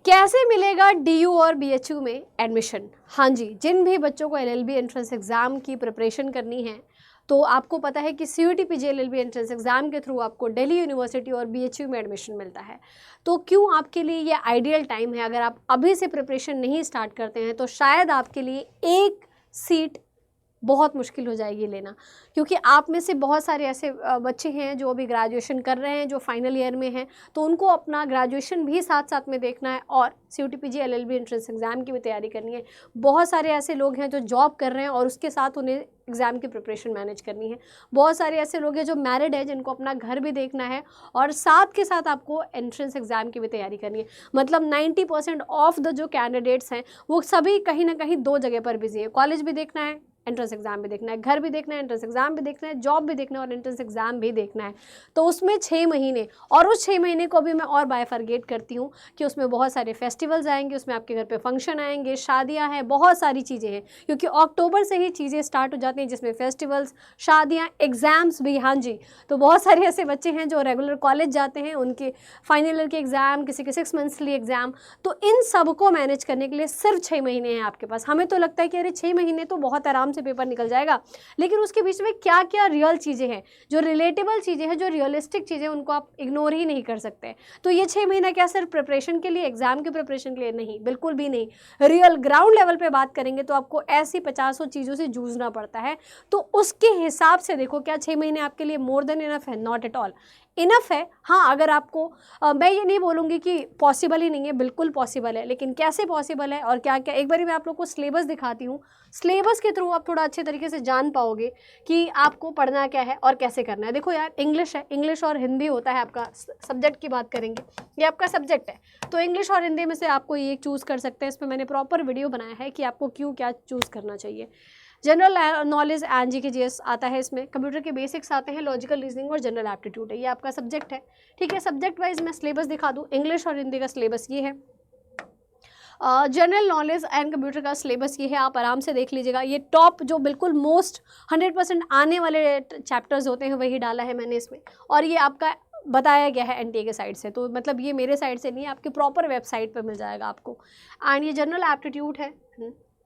कैसे मिलेगा डीयू और बीएचयू में एडमिशन? हाँ जी, जिन भी बच्चों को एलएलबी एंट्रेंस एग्ज़ाम की प्रिपरेशन करनी है, तो आपको पता है कि CUET PG LLB entrance exam के थ्रू आपको दिल्ली यूनिवर्सिटी और बीएचयू में एडमिशन मिलता है। तो क्यों आपके लिए ये आइडियल टाइम है? अगर आप अभी से प्रिपरेशन नहीं स्टार्ट करते हैं तो शायद आपके लिए एक सीट बहुत मुश्किल हो जाएगी लेना, क्योंकि आप में से बहुत सारे ऐसे बच्चे हैं जो अभी ग्रेजुएशन कर रहे हैं, जो फाइनल ईयर में हैं, तो उनको अपना ग्रेजुएशन भी साथ साथ में देखना है और CUET PG LLB entrance exam की भी तैयारी करनी है। बहुत सारे ऐसे लोग हैं जो जॉब कर रहे हैं और उसके साथ उन्हें एग्ज़ाम की प्रिपरेशन मैनेज करनी है। बहुत सारे ऐसे लोग हैं जो मैरिड है, जिनको अपना घर भी देखना है और साथ के साथ आपको एंट्रेंस एग्ज़ाम की भी तैयारी करनी है। मतलब 90% ऑफ द जो कैंडिडेट्स हैं वो सभी कहीं ना कहीं दो जगह पर बिजी हैं। कॉलेज भी देखना है, एंट्रेंस एग्ज़ाम भी देखना है, घर भी देखना है, एंट्रेंस एग्ज़ाम भी देखना है, जॉब भी देखना है और एंट्रेंस एग्ज़ाम भी देखना है। तो उसमें 6 महीने, और उस 6 महीने को भी मैं और बायफरगेट करती हूँ कि उसमें बहुत सारे फेस्टिवल्स आएंगे, उसमें आपके घर पे फंक्शन आएंगे, शादियाँ हैं, बहुत सारी चीज़ें हैं, क्योंकि अक्टूबर से ही चीज़ें स्टार्ट हो जाती हैं, जिसमें फेस्टिवल्स, शादियाँ, एग्ज़ाम्स भी। हाँ जी, तो बहुत सारे ऐसे बच्चे हैं जो रेगुलर कॉलेज जाते हैं, उनके फाइनल ईयर के एग्ज़ाम, किसी के 6 मंथली एग्ज़ाम, तो इन सब को मैनेज करने के लिए सिर्फ 6 महीने हैं आपके पास। हमें तो लगता है कि अरे 6 महीने तो बहुत आराम से पेपर निकल जाएगा, लेकिन उसके बीच में क्या क्या रियल चीज़ें हैं, जो रिलेटेबल चीज़ें हैं, जो रियलिस्टिक चीज़ें, उनको आप इग्नोर ही नहीं कर सकते। तो ये 6 महीना क्या सिर्फ प्रिपरेशन के लिए, एग्जाम की प्रिपरेशन के लिए? नहीं, बिल्कुल भी नहीं। रियल ग्राउंड लेवल पे बात करेंगे तो आपको ऐसी 50 चीज़ों से जूझना पड़ता है। तो उसके हिसाब से देखो, क्या 6 महीने आपके लिए मोर देन इनफ है? नॉट एट ऑल इनफ है। हाँ, अगर आपको मैं ये नहीं बोलूँगी कि पॉसिबल ही नहीं है, बिल्कुल पॉसिबल है, लेकिन कैसे पॉसिबल है और क्या क्या, एक बार मैं आप लोग को सिलेबस दिखाती हूँ। सिलेबस के थ्रू आप थोड़ा अच्छे तरीके से जान पाओगे कि आपको पढ़ना क्या है और कैसे करना है। देखो यार, इंग्लिश है, इंग्लिश और हिंदी होता है आपका सब्जेक्ट की बात करेंगे, ये आपका सब्जेक्ट है, तो इंग्लिश और हिंदी में से आपको ये चूज़ कर सकते हैं। इस पर मैंने प्रॉपर वीडियो बनाया है कि आपको क्यों क्या चूज़ करना चाहिए। General knowledge and GK GS आता है, इसमें कंप्यूटर के बेसिक्स आते हैं, लॉजिकल रीजनिंग और जनरल एप्टीट्यूड है, ये आपका सब्जेक्ट है। ठीक है, सब्जेक्ट वाइज मैं सिलेबस दिखा दूँ। इंग्लिश और हिंदी का सिलेबस ये है, जनरल नॉलेज एंड कंप्यूटर का सिलेबस ये है, आप आराम से देख लीजिएगा। ये टॉप जो बिल्कुल मोस्ट 100% आने वाले चैप्टर्स होते हैं वही डाला है मैंने इसमें, और ये आपका बताया गया है एनटीए के साइड से, तो मतलब ये मेरे साइड से नहीं है, आपके प्रॉपर वेबसाइट पर मिल जाएगा आपको। एंड ये जनरल एप्टीट्यूड है,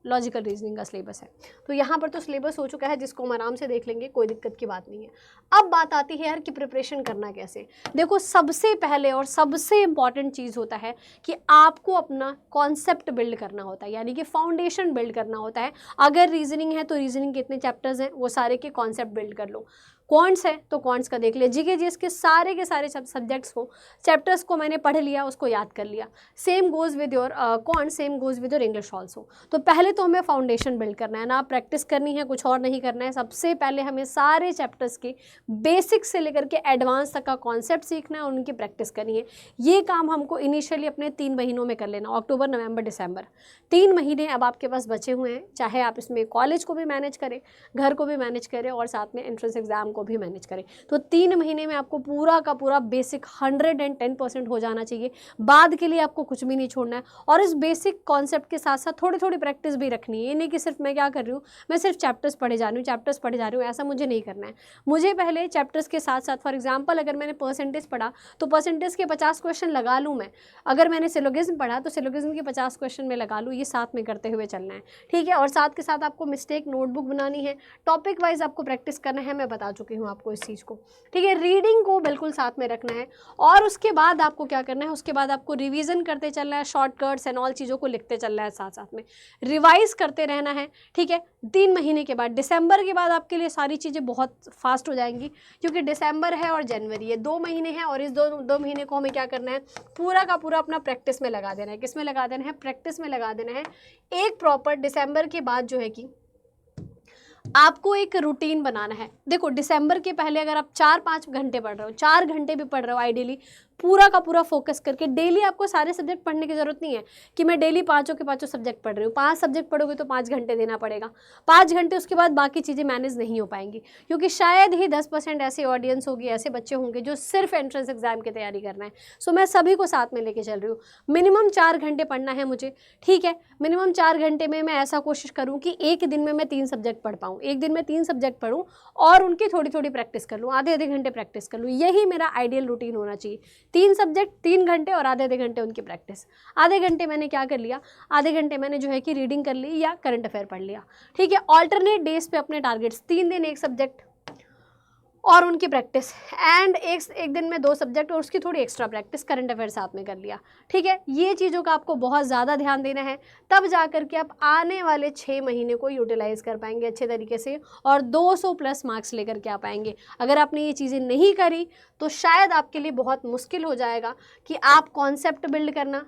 लॉजिकल रीजनिंग का सिलेबस है। तो यहाँ पर तो सिलेबस हो चुका है, जिसको हम आराम से देख लेंगे, कोई दिक्कत की बात नहीं है। अब बात आती है यार कि प्रिपरेशन करना कैसे। देखो, सबसे पहले और सबसे इम्पॉर्टेंट चीज़ होता है कि आपको अपना कॉन्सेप्ट बिल्ड करना होता है, यानी कि फाउंडेशन बिल्ड करना होता है। अगर रीजनिंग है तो रीजनिंग के इतने चैप्टर्स हैं, वो सारे के कॉन्सेप्ट बिल्ड कर लो। क्वांट्स है तो क्वांट्स का देख लिया, जीके जीएस के सारे सब्जेक्ट्स को, चैप्टर्स को मैंने पढ़ लिया, उसको याद कर लिया। Same goes with your quant, same goes with your English also. तो पहले तो हमें फाउंडेशन बिल्ड करना है ना, प्रैक्टिस करनी है, कुछ और नहीं करना है। सबसे पहले हमें सारे चैप्टर्स के बेसिक से लेकर के एडवांस तक का कॉन्सेप्ट सीखना है और उनकी प्रैक्टिस करनी है। ये काम हमको इनिशियली अपने 3 महीनों में कर लेना, अक्टूबर, नवंबर, दिसंबर, 3 महीने अब आपके पास बचे हुए हैं। चाहे आप इसमें कॉलेज को भी मैनेज करें, घर को भी मैनेज करें और साथ में एंट्रेंस एग्जाम को भी मैनेज करें, तो 3 महीने में आपको पूरा का पूरा बेसिक 110% हो जाना चाहिए। बाद के लिए आपको कुछ भी नहीं छोड़ना है, और इस बेसिक कॉन्सेप्ट के साथ साथ थोड़ी थोड़ी प्रैक्टिस भी रखनी है। ये नहीं कि सिर्फ मैं क्या कर रही हूँ, मैं सिर्फ चैप्टर्स पढ़े जा रही हूँ, ऐसा मुझे नहीं करना है। मुझे पहले चैप्टर्स के साथ साथ, फॉर एग्जाम्पल अगर मैंने परसेंटेज पढ़ा तो परसेंटेज के 50 क्वेश्चन लगा लूँ मैं। अगर मैंने सिलोगिज्म पढ़ा तो सिलोगिज्म के 50 क्वेश्चन में लगा लूँ। ये साथ में करते हुए चलना है, ठीक है। और साथ के साथ आपको मिस्टेक नोटबुक बनानी है, टॉपिक वाइज आपको प्रैक्टिस करना है, मैं बता चुकी हूँ आपको इस चीज़ को, ठीक है। रीडिंग को बिल्कुल साथ में रखना है, और उसके बाद आपको क्या करना है, उसके बाद आपको रिवीजन करते चलना है, शॉर्टकट्स एंड ऑल चीज़ों को लिखते चलना है, साथ साथ में रिवाइज करते रहना है, ठीक है। 3 महीने के बाद, दिसंबर के बाद आपके लिए सारी चीज़ें बहुत फास्ट हो जाएंगी, क्योंकि दिसंबर है और जनवरी है, 2 महीने हैं, और इस दो महीने को हमें क्या करना है, पूरा का पूरा अपना प्रैक्टिस में लगा देना है। किस में लगा देना है? प्रैक्टिस में लगा देना है। एक प्रॉपर दिसंबर के बाद जो है कि आपको एक रूटीन बनाना है। देखो, दिसंबर के पहले अगर आप 4-5 घंटे पढ़ रहे हो, 4 घंटे भी पढ़ रहे हो, आइडियली पूरा का पूरा फोकस करके, डेली आपको सारे सब्जेक्ट पढ़ने की जरूरत नहीं है कि मैं डेली 5 के 5 सब्जेक्ट पढ़ रही हूँ। 5 सब्जेक्ट पढ़ोगे तो 5 घंटे देना पड़ेगा, 5 घंटे, उसके बाद बाकी चीज़ें मैनेज नहीं हो पाएंगी, क्योंकि शायद ही 10% ऐसी ऑडियंस होगी, ऐसे बच्चे होंगे जो सिर्फ एंट्रेंस एग्जाम की तैयारी करना है। सो मैं सभी को साथ में लेके चल रही हूँ। मिनिमम 4 घंटे पढ़ना है मुझे, ठीक है। मिनिमम 4 घंटे में मैं ऐसा कोशिश करूँ कि एक दिन में मैं 3 सब्जेक्ट पढ़ पाऊँ, एक दिन में 3 सब्जेक्ट पढ़ूँ और उनकी थोड़ी थोड़ी प्रैक्टिस कर लूँ, आधे आधे घंटे प्रैक्टिस कर लूँ। यही मेरा आइडियल रूटीन होना चाहिए। 3 सब्जेक्ट 3 घंटे और आधे घंटे उनकी प्रैक्टिस। आधे घंटे मैंने क्या कर लिया, आधे घंटे मैंने जो है कि रीडिंग कर ली या करंट अफेयर पढ़ लिया, ठीक है। ऑल्टरनेट डेज पे अपने टारगेट्स, 3 दिन एक सब्जेक्ट और उनकी प्रैक्टिस, एंड एक दिन में 2 सब्जेक्ट और उसकी थोड़ी एक्स्ट्रा प्रैक्टिस करंट अफेयर साथ में कर लिया, ठीक है। ये चीज़ों का आपको बहुत ज़्यादा ध्यान देना है, तब जा कर के आप आने वाले 6 महीने को यूटिलाइज़ कर पाएंगे अच्छे तरीके से और 200 प्लस मार्क्स लेकर के आ पाएंगे। अगर आपने ये चीज़ें नहीं करी तो शायद आपके लिए बहुत मुश्किल हो जाएगा कि आप कॉन्सेप्ट बिल्ड करना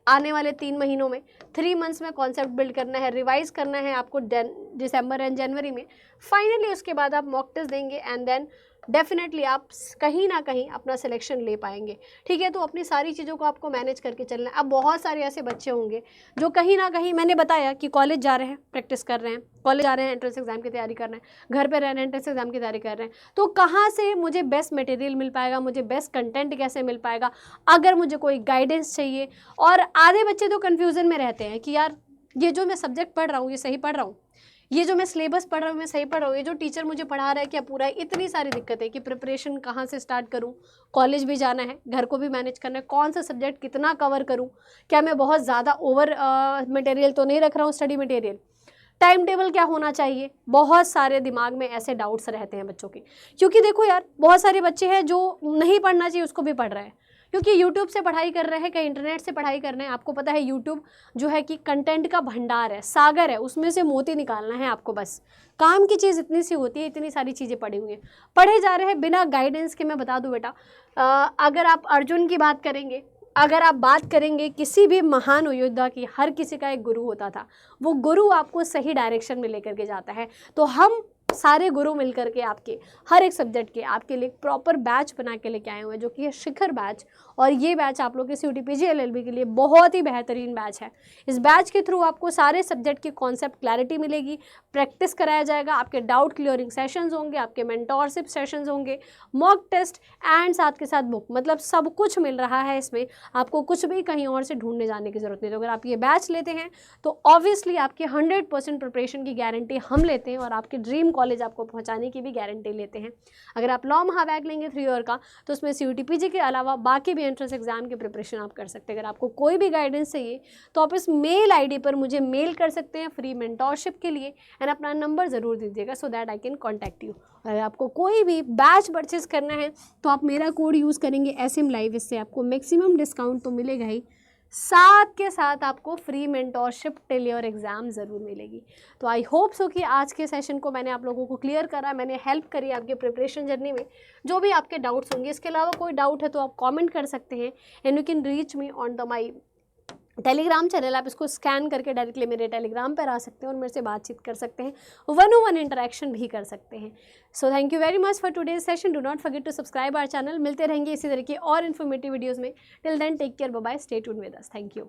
आने वाले 3 महीनों में, 3 मंथ्स में कॉन्सेप्ट बिल्ड करना है, रिवाइज करना है आपको दिसंबर एंड जनवरी में। फाइनली उसके बाद आप मॉक टेस्ट देंगे एंड देन डेफिनेटली आप कहीं ना कहीं अपना सिलेक्शन ले पाएंगे, ठीक है। तो अपनी सारी चीज़ों को आपको मैनेज करके चलना है। अब बहुत सारे ऐसे बच्चे होंगे जो कहीं ना कहीं, मैंने बताया कि कॉलेज जा रहे हैं, प्रैक्टिस कर रहे हैं, कॉलेज जा रहे हैं, एंट्रेंस एग्जाम की तैयारी कर रहे हैं, घर पे रह रहे हैं, एंट्रेंस एग्जाम की तैयारी कर रहे हैं, तो कहाँ से मुझे बेस्ट मटेरियल मिल पाएगा, मुझे बेस्ट कंटेंट कैसे मिल पाएगा, अगर मुझे कोई गाइडेंस चाहिए। और आधे बच्चे तो कन्फ्यूज़न में रहते हैं कि यार ये जो मैं सब्जेक्ट पढ़ रहा हूँ ये सही पढ़ रहा हूँ, ये जो मैं सिलेबस पढ़ रहा हूँ मैं सही पढ़ रहा हूँ, ये जो टीचर मुझे पढ़ा रहा है क्या पूरा है। इतनी सारी दिक्कतें कि प्रिपरेशन कहाँ से स्टार्ट करूँ, कॉलेज भी जाना है, घर को भी मैनेज करना है, कौन सा सब्जेक्ट कितना कवर करूँ, क्या मैं बहुत ज़्यादा ओवर मटेरियल तो नहीं रख रहा हूँ, स्टडी मटेरियल, टाइम टेबल क्या होना चाहिए। बहुत सारे दिमाग में ऐसे डाउट्स रहते हैं बच्चों के, क्योंकि देखो यार बहुत सारे बच्चे हैं जो नहीं पढ़ना चाहिए उसको भी पढ़ रहे हैं, क्योंकि यूट्यूब से पढ़ाई कर रहे हैं, कहीं इंटरनेट से पढ़ाई कर रहे हैं। आपको पता है यूट्यूब जो है कि कंटेंट का भंडार है, सागर है, उसमें से मोती निकालना है आपको, बस काम की चीज़ इतनी सी होती है, इतनी सारी चीज़ें पड़ी हुई हैं, पढ़े जा रहे हैं बिना गाइडेंस के। मैं बता दूं बेटा, अगर आप अर्जुन की बात करेंगे, अगर आप बात करेंगे किसी भी महान योद्धा की, हर किसी का एक गुरु होता था, वो गुरु आपको सही डायरेक्शन में लेकर के जाता है। तो हम सारे गुरु मिलकर के आपके हर एक सब्जेक्ट के आपके लिए प्रॉपर बैच बना के लेके आए हुए हैं, जो कि है शिखर बैच। और ये बैच आप लोग के CUT/PG LLB के लिए बहुत ही बेहतरीन बैच है। इस बैच के थ्रू आपको सारे सब्जेक्ट की कॉन्सेप्ट क्लैरिटी मिलेगी, प्रैक्टिस कराया जाएगा, आपके डाउट क्लियरिंग सेशंस होंगे, आपके मेंटोरशिप सेशंस होंगे, मॉक टेस्ट एंड साथ के साथ बुक, मतलब सब कुछ मिल रहा है इसमें। आपको कुछ भी कहीं और से ढूंढने जाने की जरूरत नहीं। तो अगर आप ये बैच लेते हैं तो ऑब्वियसली आपकी 100% प्रिपरेशन की गारंटी हम लेते हैं और आपके ड्रीम कॉलेज आपको पहुंचाने की भी गारंटी लेते हैं। अगर आप लॉ महावैग लेंगे 3 ईयर का तो उसमें CUT/PG के अलावा बाकी भी एंट्रेंस एग्जाम की प्रिपरेशन आप कर सकते हैं। अगर आपको कोई भी गाइडेंस चाहिए तो आप इस मेल ID पर मुझे मेल कर सकते हैं फ्री मेंटोरशिप के लिए, एंड अपना नंबर ज़रूर दीजिएगा so that I can contact you. अगर आपको कोई भी बैच परचेज करना है तो आप मेरा कोड यूज़ करेंगे SM Live, इससे आपको मैक्सिमम डिस्काउंट तो मिलेगा ही, साथ के साथ आपको free mentorship till your exam ज़रूर मिलेगी। तो आई होप सो कि आज के सेशन को मैंने आप लोगों को क्लियर करा, मैंने हेल्प करी आपके प्रिपरेशन जर्नी में। जो भी आपके डाउट्स होंगे, इसके अलावा कोई डाउट है तो आप कमेंट कर सकते हैं, and you can reach me on the my Telegram channel. आप इसको स्कैन करके डायरेक्टली मेरे टेलीग्राम पर आ सकते हैं और मेरे से बातचीत कर सकते हैं, 1-on-1 इंटरेक्शन भी कर सकते हैं। So thank you very much for today's session. Do not forget to subscribe our channel. मिलते रहेंगे इसी तरह की और इन्फॉर्मेटिव वीडियोज़ में। Till then take care, bye bye, stay tuned with us. Thank you.